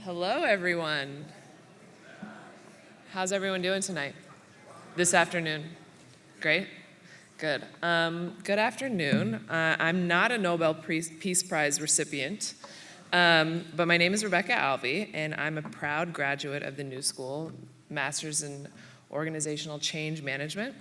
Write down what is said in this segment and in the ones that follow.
Hello, everyone. How's everyone doing tonight? This afternoon? Great? Good. Good afternoon. I'm not a Nobel Peace Prize recipient, but my name is Rebecca Alvey, and I'm a proud graduate of the New School Master's in Organizational Change Management.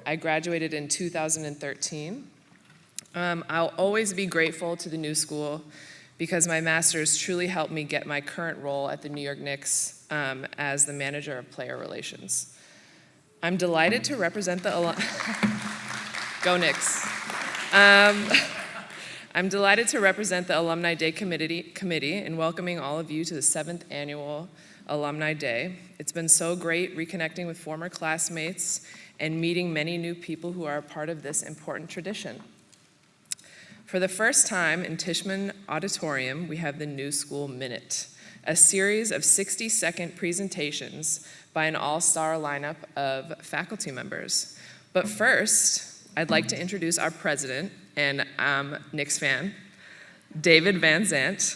I graduated in 2013. I'll always be grateful to the New School because my master's truly helped me get my current role at the New York Knicks as the manager of player relations. I'm delighted to represent the Go Knicks. I'm delighted to represent the Alumni Day Committee in welcoming all of you to the 7th Annual Alumni Day. It's been so great reconnecting with former classmates and meeting many new people who are a part of this important tradition. For the first time in Tishman Auditorium, we have the New School Minute, a series of 60-second presentations by an all-star lineup of faculty members. But first, I'd like to introduce our president and Knicks fan, David Van Zandt.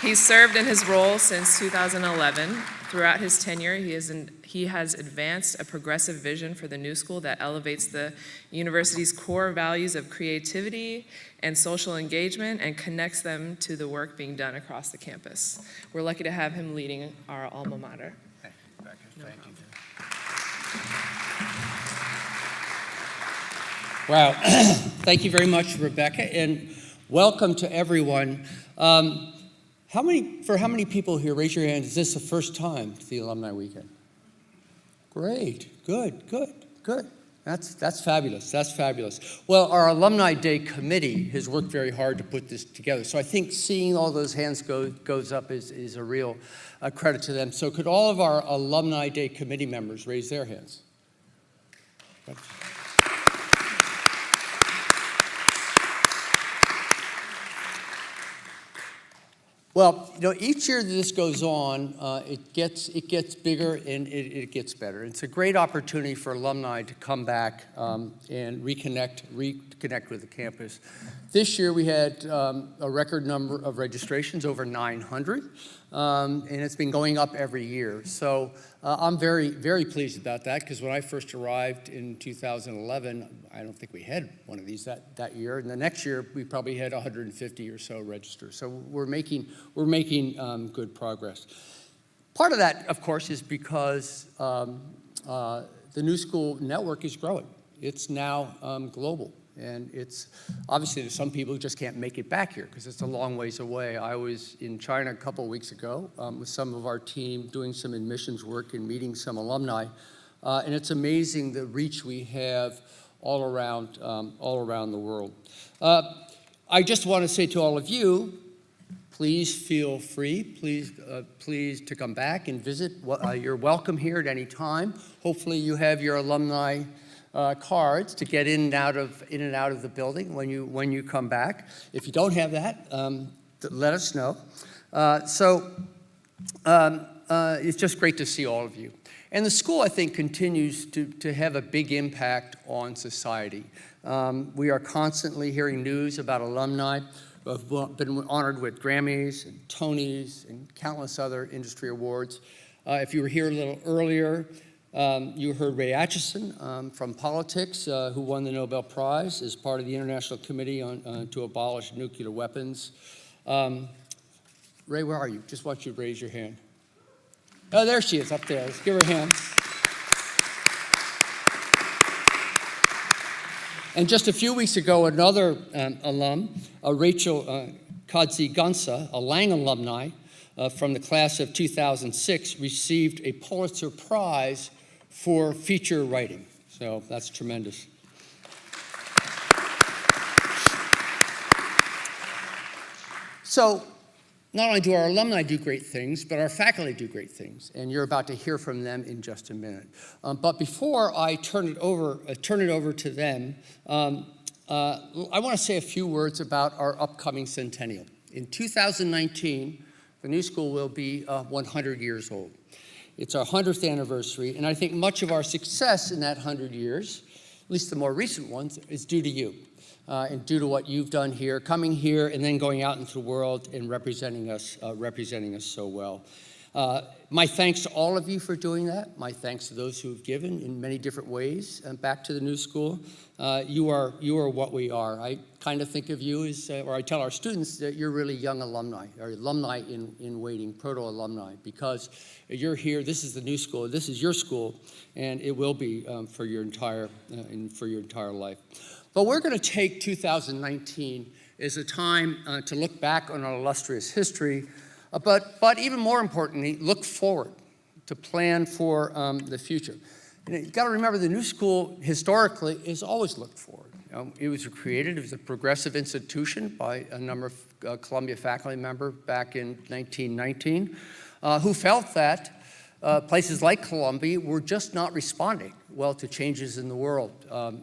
He's served in his role since 2011. Throughout his tenure, he has advanced a progressive vision for the New School that elevates the university's core values of creativity and social engagement and connects them to the work being done across the campus. We're lucky to have him leading our alma mater. Thank you, Rebecca. Thank you. Wow. Thank you very much, Rebecca, and welcome to everyone. How many people here, raise your hand, is this the first time to the Alumni Weekend? Great, good. That's fabulous. Well, our Alumni Day Committee has worked very hard to put this together. So I think seeing all those hands goes up is a real credit to them. So could all of our Alumni Day Committee members raise their hands? Well, each year that this goes on, it gets bigger and it gets better. It's a great opportunity for alumni to come back and reconnect with the campus. This year we had a record number of registrations, over 900, and it's been going up every year. So I'm very, very pleased about that because when I first arrived in 2011, I don't think we had one of these that year. And the next year we probably had 150 or so register. So we're making good progress. Part of that, of course, is because the New School network is growing. It's now global. And it's obviously there's some people who just can't make it back here because it's a long ways away. I was in China a couple of weeks ago with some of our team doing some admissions work and meeting some alumni. And it's amazing the reach we have all around the world. I just want to say to all of you, please feel free, please to come back and visit. You're welcome here at any time. Hopefully you have your alumni cards to get in and out of the building when you come back. If you don't have that, let us know. It's just great to see all of you. And the school, I think, continues to have a big impact on society. We are constantly hearing news about alumni who have been honored with Grammys and Tonys and countless other industry awards. If you were here a little earlier, you heard Ray Atchison from politics, who won the Nobel Prize as part of the International Committee to Abolish Nuclear Weapons. Ray, where are you? Just want you to raise your hand. Oh, there she is up there. Let's give her a hand. And just a few weeks ago, another alum, Rachel Kadzi-Gunsa, a Lang alumni from the class of 2006, received a Pulitzer Prize for feature writing. So that's tremendous. So not only do our alumni do great things, but our faculty do great things, and you're about to hear from them in just a minute. But before I turn it over to them, I want to say a few words about our upcoming centennial. In 2019, the New School will be 100 years old. It's our 100th anniversary, and I think much of our success in that 100 years at least the more recent ones, is due to you. And due to what you've done here, coming here and then going out into the world and representing us so well. My thanks to all of you for doing that. My thanks to those who have given in many different ways back to the New School. You are what we are. I kind of think of you as, or I tell our students that you're really young alumni, or alumni in waiting, proto-alumni, because you're here, this is the New School, this is your school, and it will be for your entire life. But we're going to take 2019 as a time to look back on our illustrious history, but even more importantly, look forward to plan for the future. You've got to remember the New School historically has always looked forward. It was created as a progressive institution by a number of Columbia faculty members back in 1919 who felt that places like Columbia were just not responding well to changes in the world,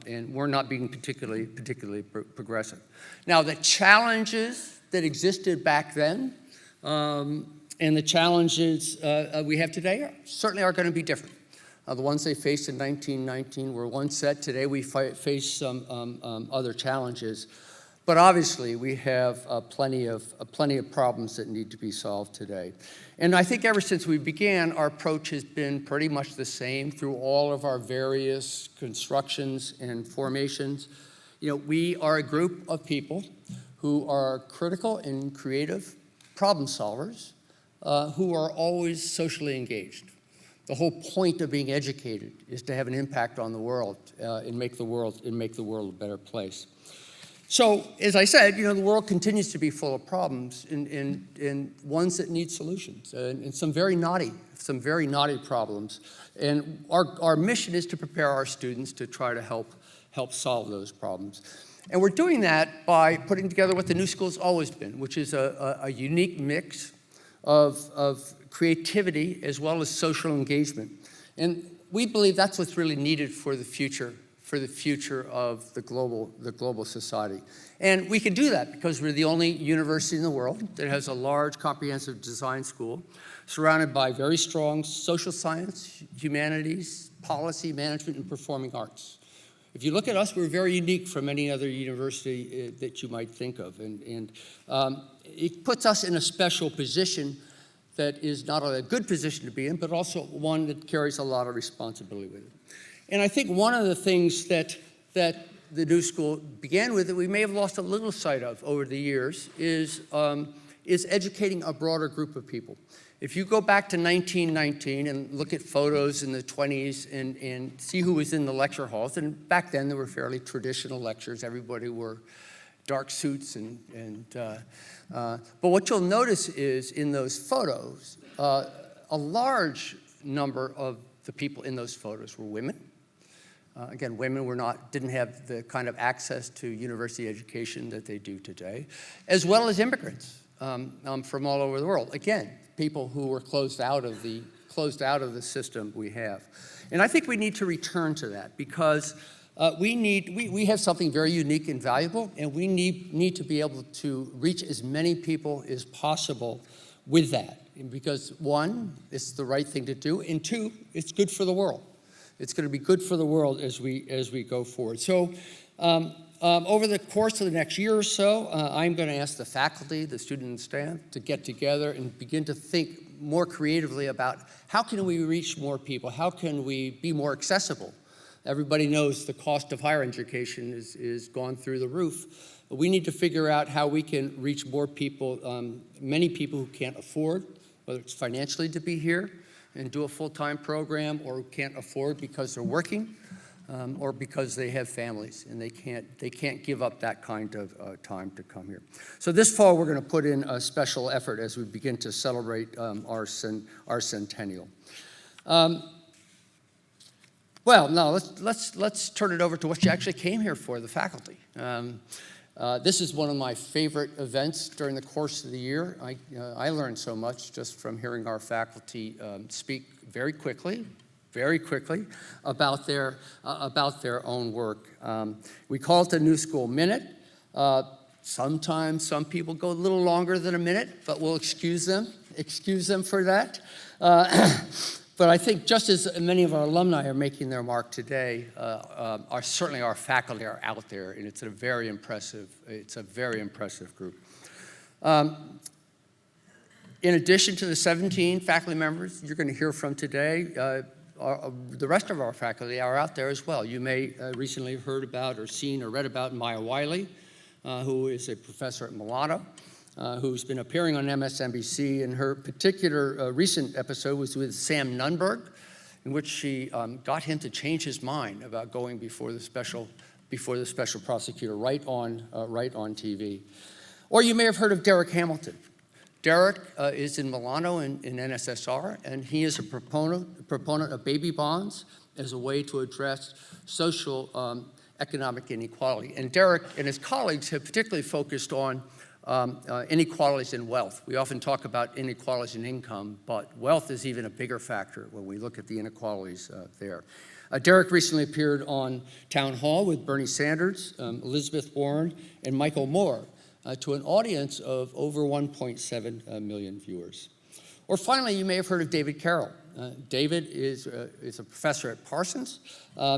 and were not being particularly progressive. Now, the challenges that existed back then and the challenges we have today certainly are going to be different. The ones they faced in 1919 were one set. Today we face some other challenges. But obviously, we have plenty of problems that need to be solved today. And I think ever since we began, our approach has been pretty much the same through all of our various constructions and formations. We are a group of people who are critical and creative problem solvers who are always socially engaged. The whole point of being educated is to have an impact on the world and make the world a better place. So, as I said, the world continues to be full of problems and ones that need solutions, and some very naughty problems. And our mission is to prepare our students to try to help solve those problems. And we're doing that by putting together what the New School's always been, which is a unique mix of creativity as well as social engagement. And we believe that's what's really needed for the future of the global society. And we can do that because we're the only university in the world that has a large comprehensive design school surrounded by very strong social science, humanities, policy, management, and performing arts. If you look at us, we're very unique from any other university that you might think of. And it puts us in a special position that is not only a good position to be in, but also one that carries a lot of responsibility with it. And I think one of the things that the New School began with that we may have lost a little sight of over the years is educating a broader group of people. If you go back to 1919 and look at photos in the 20s and see who was in the lecture halls, and back then there were fairly traditional lectures. Everybody wore dark suits but what you'll notice is in those photos, a large number of the people in those photos were women. Again, women didn't have the kind of access to university education that they do today, as well as immigrants from all over the world. Again, people who were closed out of the system we have. And I think we need to return to that because we have something very unique and valuable, and we need to be able to reach as many people as possible with that. Because one, it's the right thing to do, and two, it's good for the world. It's going to be good for the world as we go forward. So over the course of the next year or so, I'm going to ask the faculty, the student and staff to get together and begin to think more creatively about how can we reach more people? How can we be more accessible? Everybody knows the cost of higher education is gone through the roof. But we need to figure out how we can reach more people, many people who can't afford, whether it's financially to be here and do a full-time program, or who can't afford because they're working, or because they have families and they can't give up that kind of time to come here. So this fall we're going to put in a special effort as we begin to celebrate our centennial. Well, now let's turn it over to what you actually came here for, the faculty. This is one of my favorite events during the course of the year. I learned so much just from hearing our faculty speak very quickly about their own work. We call it the New School Minute. Sometimes some people go a little longer than a minute, but we'll excuse them for that. But I think just as many of our alumni are making their mark today, certainly our faculty are out there, and it's a very impressive group. In addition to the 17 faculty members you're going to hear from today, the rest of our faculty are out there as well. You may recently have heard about or seen or read about Maya Wiley, who is a professor at Milano, who's been appearing on MSNBC, and her particular recent episode was with Sam Nunberg, in which she got him to change his mind about going before the special prosecutor right on TV. Or you may have heard of Derek Hamilton. Derek is in Milano in NSSR, and he is a proponent of baby bonds as a way to address social economic inequality. And Derek and his colleagues have particularly focused on inequalities in wealth. We often talk about inequalities in income, but wealth is even a bigger factor when we look at the inequalities there. Derek recently appeared on Town Hall with Bernie Sanders, Elizabeth Warren, and Michael Moore to an audience of over 1.7 million viewers. Or finally, you may have heard of David Carroll. David is a professor at Parsons.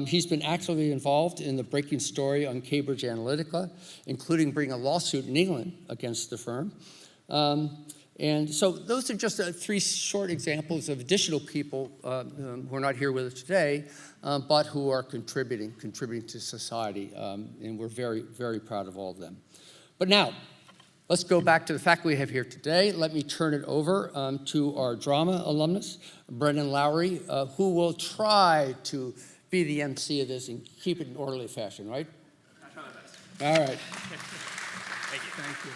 He's been actively involved in the breaking story on Cambridge Analytica, including bringing a lawsuit in England against the firm. And so those are just 3 short examples of additional people who are not here with us today, but who are contributing to society. And we're very, very proud of all of them. But now, let's go back to the faculty we have here today. Let me turn it over to our drama alumnus, Brennan Lowery, who will try to be the MC of this and keep it in orderly fashion, right? I'll try my best. All right. Thank you. Thank you.